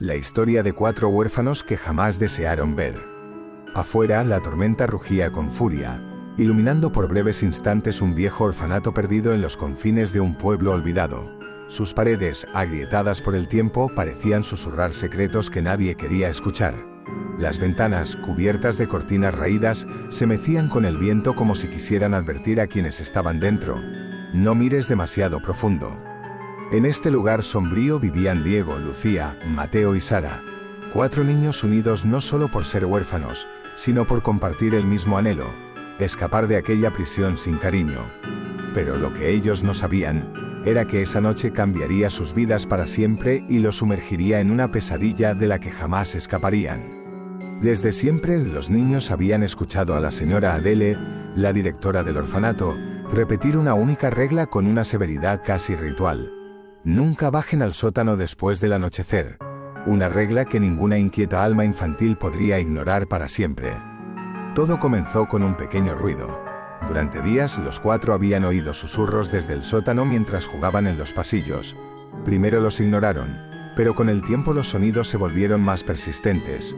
La historia de 4 huérfanos que jamás desearon ver. Afuera, la tormenta rugía con furia, iluminando por breves instantes un viejo orfanato perdido en los confines de un pueblo olvidado. Sus paredes, agrietadas por el tiempo, parecían susurrar secretos que nadie quería escuchar. Las ventanas, cubiertas de cortinas raídas, se mecían con el viento como si quisieran advertir a quienes estaban dentro: no mires demasiado profundo. En este lugar sombrío vivían Diego, Lucía, Mateo y Sara, 4 niños unidos no solo por ser huérfanos, sino por compartir el mismo anhelo: escapar de aquella prisión sin cariño. Pero lo que ellos no sabían era que esa noche cambiaría sus vidas para siempre y los sumergiría en una pesadilla de la que jamás escaparían. Desde siempre los niños habían escuchado a la señora Adele, la directora del orfanato, repetir una única regla con una severidad casi ritual: nunca bajen al sótano después del anochecer, una regla que ninguna inquieta alma infantil podría ignorar para siempre. Todo comenzó con un pequeño ruido. Durante días los 4 habían oído susurros desde el sótano mientras jugaban en los pasillos. Primero los ignoraron, pero con el tiempo los sonidos se volvieron más persistentes.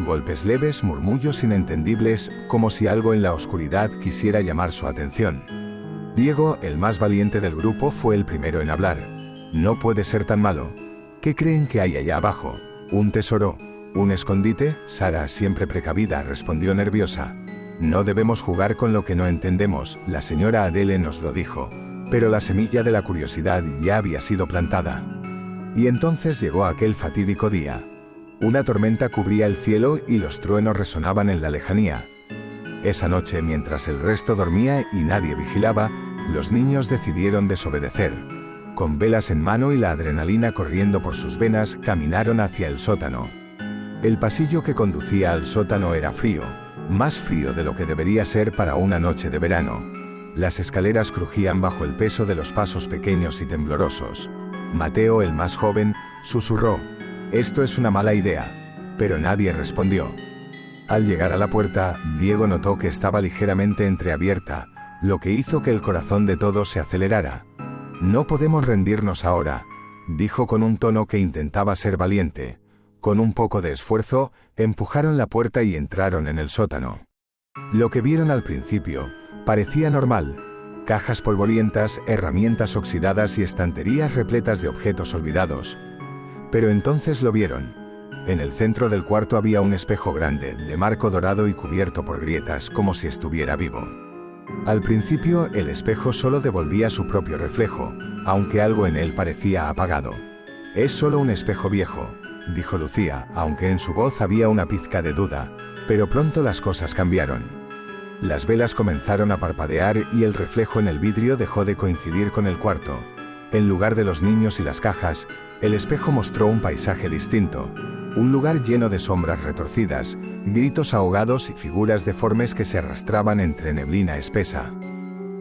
Golpes leves, murmullos inentendibles, como si algo en la oscuridad quisiera llamar su atención. Diego, el más valiente del grupo, fue el primero en hablar. No puede ser tan malo. ¿Qué creen que hay allá abajo? ¿Un tesoro? ¿Un escondite? Sara, siempre precavida, respondió nerviosa. No debemos jugar con lo que no entendemos, la señora Adele nos lo dijo, pero la semilla de la curiosidad ya había sido plantada. Y entonces llegó aquel fatídico día. Una tormenta cubría el cielo y los truenos resonaban en la lejanía. Esa noche, mientras el resto dormía y nadie vigilaba, los niños decidieron desobedecer. Con velas en mano y la adrenalina corriendo por sus venas, caminaron hacia el sótano. El pasillo que conducía al sótano era frío, más frío de lo que debería ser para una noche de verano. Las escaleras crujían bajo el peso de los pasos pequeños y temblorosos. Mateo, el más joven, susurró: «Esto es una mala idea», pero nadie respondió. Al llegar a la puerta, Diego notó que estaba ligeramente entreabierta, lo que hizo que el corazón de todos se acelerara. «No podemos rendirnos ahora», dijo con un tono que intentaba ser valiente. Con un poco de esfuerzo, empujaron la puerta y entraron en el sótano. Lo que vieron al principio parecía normal: cajas polvorientas, herramientas oxidadas y estanterías repletas de objetos olvidados. Pero entonces lo vieron. En el centro del cuarto había un espejo grande, de marco dorado y cubierto por grietas, como si estuviera vivo. Al principio, el espejo solo devolvía su propio reflejo, aunque algo en él parecía apagado. «Es solo un espejo viejo», dijo Lucía, aunque en su voz había una pizca de duda, pero pronto las cosas cambiaron. Las velas comenzaron a parpadear y el reflejo en el vidrio dejó de coincidir con el cuarto. En lugar de los niños y las cajas, el espejo mostró un paisaje distinto. Un lugar lleno de sombras retorcidas, gritos ahogados y figuras deformes que se arrastraban entre neblina espesa.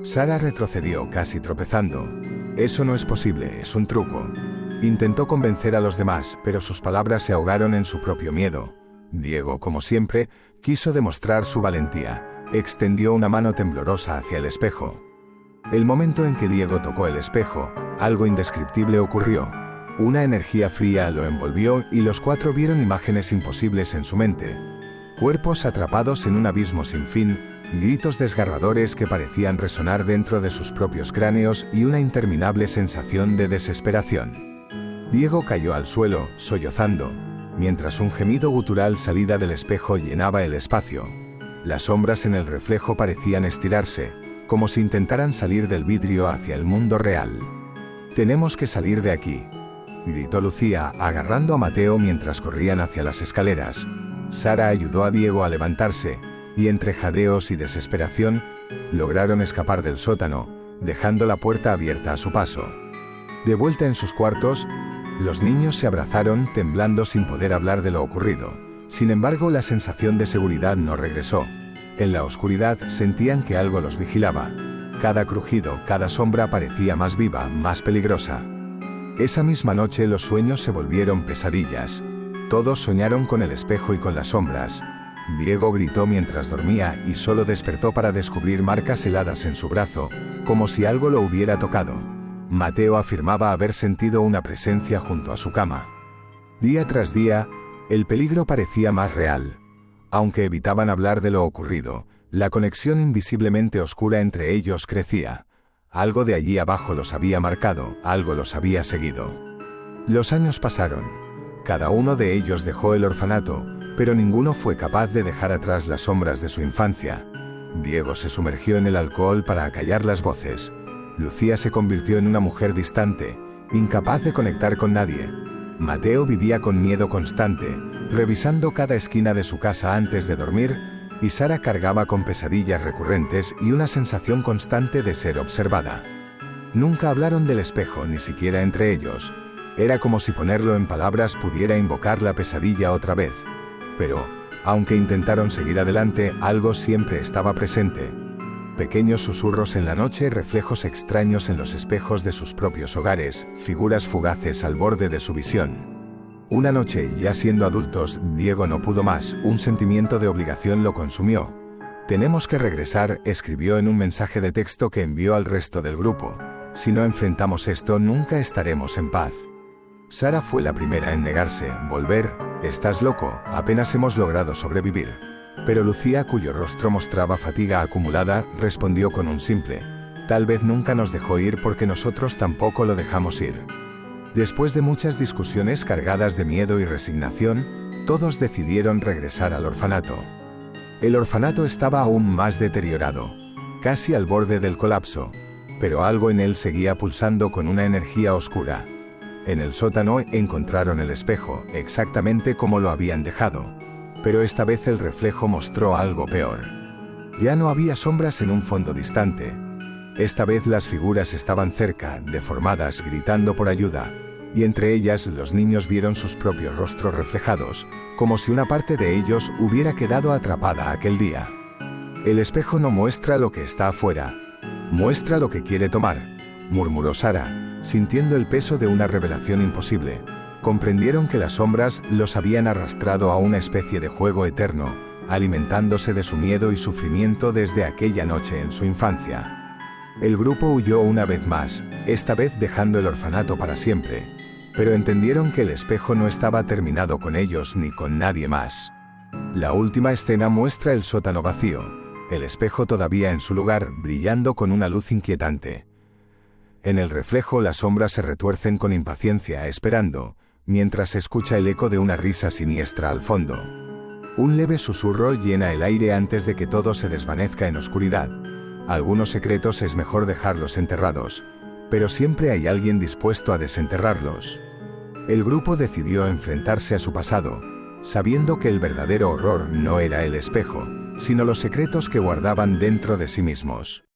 Sara retrocedió, casi tropezando. «Eso no es posible, es un truco». Intentó convencer a los demás, pero sus palabras se ahogaron en su propio miedo. Diego, como siempre, quiso demostrar su valentía. Extendió una mano temblorosa hacia el espejo. El momento en que Diego tocó el espejo, algo indescriptible ocurrió. Una energía fría lo envolvió y los 4 vieron imágenes imposibles en su mente. Cuerpos atrapados en un abismo sin fin, gritos desgarradores que parecían resonar dentro de sus propios cráneos y una interminable sensación de desesperación. Diego cayó al suelo, sollozando, mientras un gemido gutural salida del espejo llenaba el espacio. Las sombras en el reflejo parecían estirarse, como si intentaran salir del vidrio hacia el mundo real. «Tenemos que salir de aquí», gritó Lucía, agarrando a Mateo mientras corrían hacia las escaleras. Sara ayudó a Diego a levantarse, y entre jadeos y desesperación, lograron escapar del sótano, dejando la puerta abierta a su paso. De vuelta en sus cuartos, los niños se abrazaron, temblando sin poder hablar de lo ocurrido. Sin embargo, la sensación de seguridad no regresó. En la oscuridad sentían que algo los vigilaba. Cada crujido, cada sombra parecía más viva, más peligrosa. Esa misma noche los sueños se volvieron pesadillas. Todos soñaron con el espejo y con las sombras. Diego gritó mientras dormía y solo despertó para descubrir marcas heladas en su brazo, como si algo lo hubiera tocado. Mateo afirmaba haber sentido una presencia junto a su cama. Día tras día, el peligro parecía más real. Aunque evitaban hablar de lo ocurrido, la conexión invisiblemente oscura entre ellos crecía. Algo de allí abajo los había marcado, algo los había seguido. Los años pasaron. Cada uno de ellos dejó el orfanato, pero ninguno fue capaz de dejar atrás las sombras de su infancia. Diego se sumergió en el alcohol para acallar las voces. Lucía se convirtió en una mujer distante, incapaz de conectar con nadie. Mateo vivía con miedo constante, revisando cada esquina de su casa antes de dormir, y Sara cargaba con pesadillas recurrentes y una sensación constante de ser observada. Nunca hablaron del espejo, ni siquiera entre ellos. Era como si ponerlo en palabras pudiera invocar la pesadilla otra vez. Pero, aunque intentaron seguir adelante, algo siempre estaba presente. Pequeños susurros en la noche, reflejos extraños en los espejos de sus propios hogares, figuras fugaces al borde de su visión. Una noche, ya siendo adultos, Diego no pudo más, un sentimiento de obligación lo consumió. «Tenemos que regresar», escribió en un mensaje de texto que envió al resto del grupo. «Si no enfrentamos esto, nunca estaremos en paz». Sara fue la primera en negarse. «Volver, estás loco, apenas hemos logrado sobrevivir». Pero Lucía, cuyo rostro mostraba fatiga acumulada, respondió con un simple: «Tal vez nunca nos dejó ir porque nosotros tampoco lo dejamos ir». Después de muchas discusiones cargadas de miedo y resignación, todos decidieron regresar al orfanato. El orfanato estaba aún más deteriorado, casi al borde del colapso, pero algo en él seguía pulsando con una energía oscura. En el sótano encontraron el espejo, exactamente como lo habían dejado, pero esta vez el reflejo mostró algo peor. Ya no había sombras en un fondo distante. Esta vez las figuras estaban cerca, deformadas, gritando por ayuda, y entre ellas los niños vieron sus propios rostros reflejados, como si una parte de ellos hubiera quedado atrapada aquel día. «El espejo no muestra lo que está afuera, muestra lo que quiere tomar», murmuró Sara, sintiendo el peso de una revelación imposible. Comprendieron que las sombras los habían arrastrado a una especie de juego eterno, alimentándose de su miedo y sufrimiento desde aquella noche en su infancia. El grupo huyó una vez más, esta vez dejando el orfanato para siempre, pero entendieron que el espejo no estaba terminado con ellos ni con nadie más. La última escena muestra el sótano vacío, el espejo todavía en su lugar, brillando con una luz inquietante. En el reflejo las sombras se retuercen con impaciencia, esperando, mientras se escucha el eco de una risa siniestra al fondo. Un leve susurro llena el aire antes de que todo se desvanezca en oscuridad. Algunos secretos es mejor dejarlos enterrados, pero siempre hay alguien dispuesto a desenterrarlos. El grupo decidió enfrentarse a su pasado, sabiendo que el verdadero horror no era el espejo, sino los secretos que guardaban dentro de sí mismos.